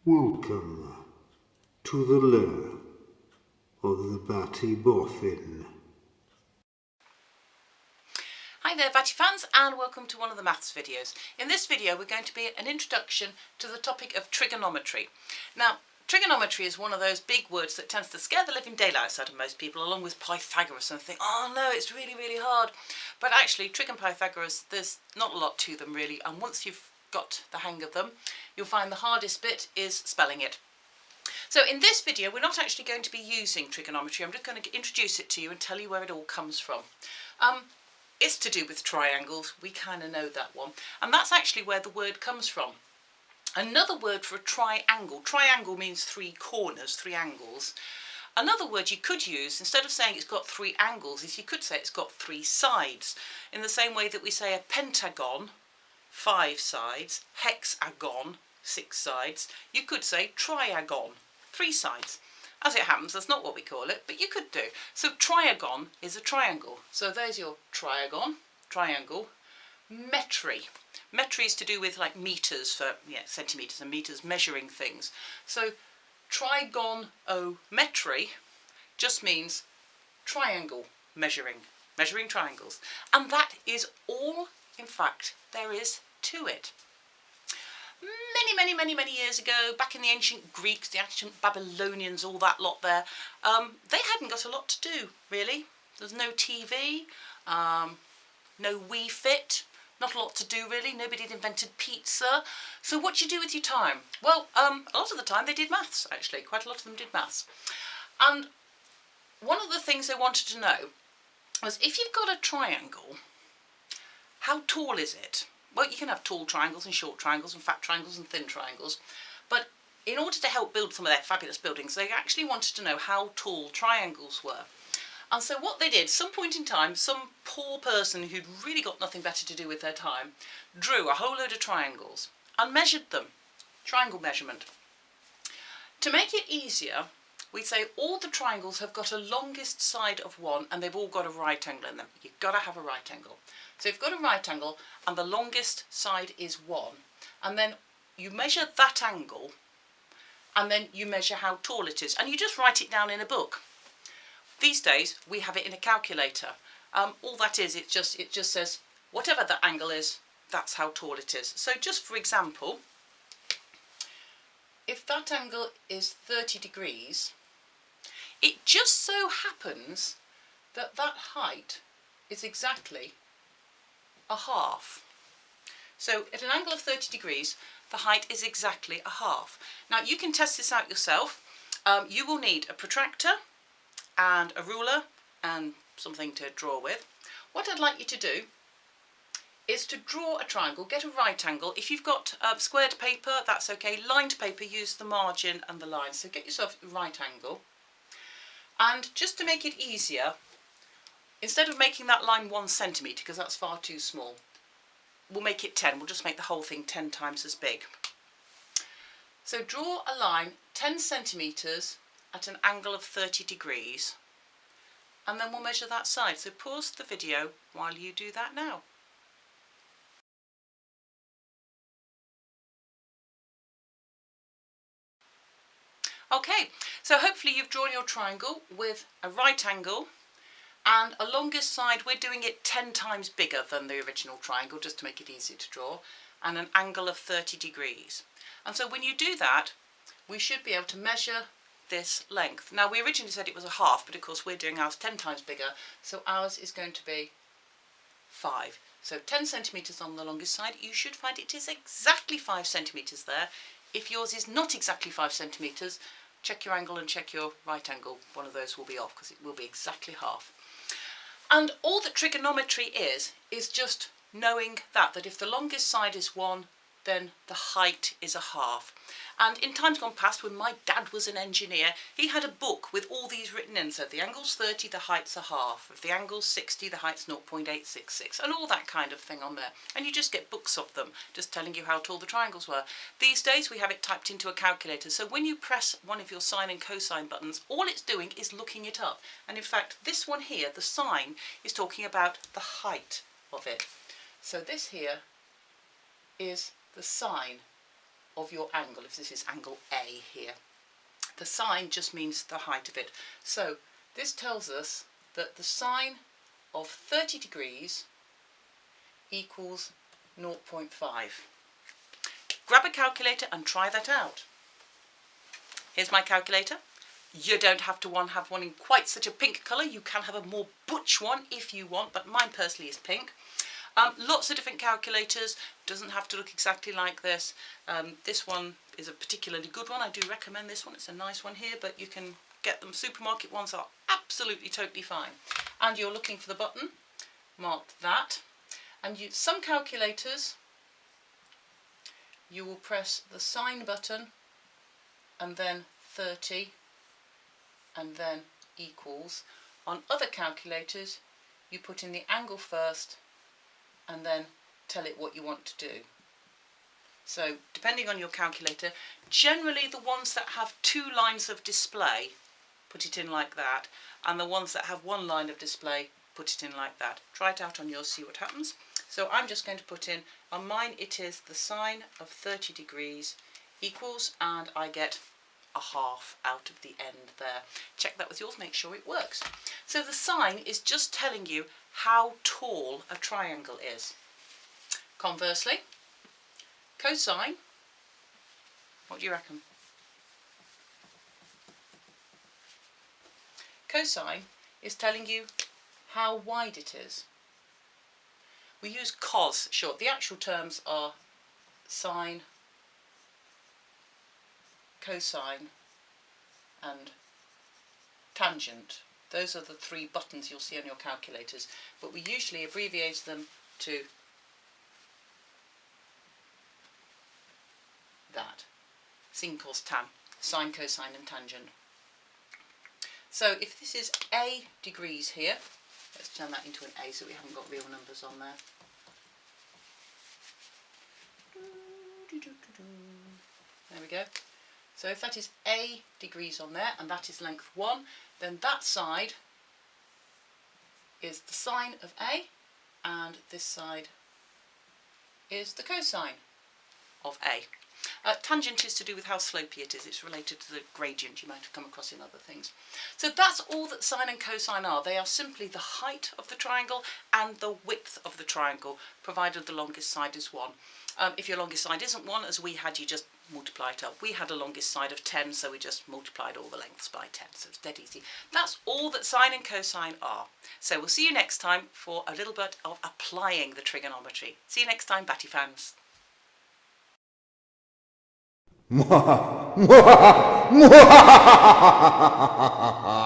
Welcome to the lair of the Batty Boffin. Hi there Batty fans, and welcome to one of the maths videos. In this video we're going to be an introduction to the topic of trigonometry. Now, trigonometry is one of those big words that tends to scare the living daylights out of most people, along with Pythagoras, and think, oh no, it's really hard. But actually, trig and Pythagoras, there's not a lot to them really, and once you've got the hang of them, you'll find the hardest bit is spelling it. So in this video we're not actually going to be using trigonometry. I'm just going to introduce it to you and tell you where it all comes from. It's to do with triangles, we kind of know that one, and that's actually where the word comes from. Another word for a triangle means three corners, three angles. Another word you could use, instead of saying it's got three angles, is you could say it's got three sides. In the same way that we say a pentagon, 5 sides, hexagon, 6 sides, you could say triagon, 3 sides. As it happens, that's not what we call it, but you could do. So triagon is a triangle. So there's your triagon, triangle. Metry. Metry is to do with like meters, for centimetres and meters, measuring things. So trigonometry just means triangle measuring triangles. And that is all, in fact, there is to it. Many years ago, back in the ancient Greeks, the ancient Babylonians, all that lot there, they hadn't got a lot to do, really. There's no TV, no Wii Fit, not a lot to do, really. Nobody had invented pizza. So what do you do with your time? Well, a lot of the time they did maths, actually. Quite a lot of them did maths. And one of the things they wanted to know was, if you've got a triangle, how tall is it? Well, you can have tall triangles and short triangles and fat triangles and thin triangles, but in order to help build some of their fabulous buildings, they actually wanted to know how tall triangles were. And so what they did, some point in time, some poor person who'd really got nothing better to do with their time, drew a whole load of triangles and measured them. Triangle measurement. To make it easier, we say all the triangles have got a longest side of 1 and they've all got a right angle in them. You've got to have a right angle. So you've got a right angle and the longest side is 1, and then you measure that angle and then you measure how tall it is, and you just write it down in a book. These days we have it in a calculator. All that is, it just says whatever the angle is, that's how tall it is. So just for example, if that angle is 30 degrees, it just so happens that that height is exactly a half. So at an angle of 30 degrees, the height is exactly a half. Now you can test this out yourself. You will need a protractor and a ruler and something to draw with. What I'd like you to do is to draw a triangle, get a right angle. If you've got squared paper, that's okay. Lined paper, use the margin and the line. So get yourself a right angle. And just to make it easier, instead of making that line 1 centimetre, because that's far too small, we'll make it 10. We'll just make the whole thing 10 times as big. So draw a line 10 centimetres at an angle of 30 degrees, and then we'll measure that side. So pause the video while you do that now. Okay, so hopefully you've drawn your triangle with a right angle and a longest side. We're doing it 10 times bigger than the original triangle, just to make it easy to draw, and an angle of 30 degrees. And so when you do that, we should be able to measure this length. Now we originally said it was a half, but of course we're doing ours 10 times bigger, so ours is going to be 5. So 10 centimetres on the longest side. You should find it is exactly 5 centimetres there. If yours is not exactly 5 centimetres, check your angle and check your right angle. One of those will be off because it will be exactly half. And all that trigonometry is just knowing that if the longest side is 1, then the height is a half. And in times gone past, when my dad was an engineer, he had a book with all these written in. So if the angle's 30, the height's a half. If the angle's 60, the height's 0.866, and all that kind of thing on there. And you just get books of them, just telling you how tall the triangles were. These days we have it typed into a calculator, so when you press one of your sine and cosine buttons, all it's doing is looking it up. And in fact, this one here, the sine, is talking about the height of it. So this here is the sine of your angle, if this is angle A here. The sine just means the height of it. So this tells us that the sine of 30 degrees equals 0.5. Grab a calculator and try that out. Here's my calculator. You don't have to have one in quite such a pink colour. You can have a more butch one if you want, but mine personally is pink. Lots of different calculators. Doesn't have to look exactly like this. This one is a particularly good one. I do recommend this one. It's a nice one here, but you can get them. Supermarket ones are absolutely totally fine. And you're looking for the button. Mark that. And some calculators, you will press the sine button and then 30 and then equals. On other calculators, you put in the angle first and then tell it what you want to do. So depending on your calculator, generally the ones that have 2 lines of display, put it in like that, and the ones that have 1 line of display, put it in like that. Try it out on yours, see what happens. So I'm just going to put in, on mine it is the sine of 30 degrees equals, and I get a half out of the end there. Check that with yours, make sure it works. So the sine is just telling you how tall a triangle is. Conversely, cosine, what do you reckon? Cosine is telling you how wide it is. We use cos short. The actual terms are sine, cosine and tangent. Those are the 3 buttons you'll see on your calculators, but we usually abbreviate them to that. Sin, cos, tan, sine, cosine and tangent. So if this is A degrees here, let's turn that into an A so we haven't got real numbers on there. There we go. So if that is A degrees on there, and that is length 1, then that side is the sine of A, and this side is the cosine of A. Tangent is to do with how slopey it is. It's related to the gradient you might have come across in other things. So that's all that sine and cosine are. They are simply the height of the triangle and the width of the triangle, provided the longest side is 1. If your longest side isn't 1, as we had, you just multiply it up. We had a longest side of 10, so we just multiplied all the lengths by 10, so it's dead easy. That's all that sine and cosine are. So we'll see you next time for a little bit of applying the trigonometry. See you next time, Batty fans. Mwahaha! Mwahaha! Mwahaha!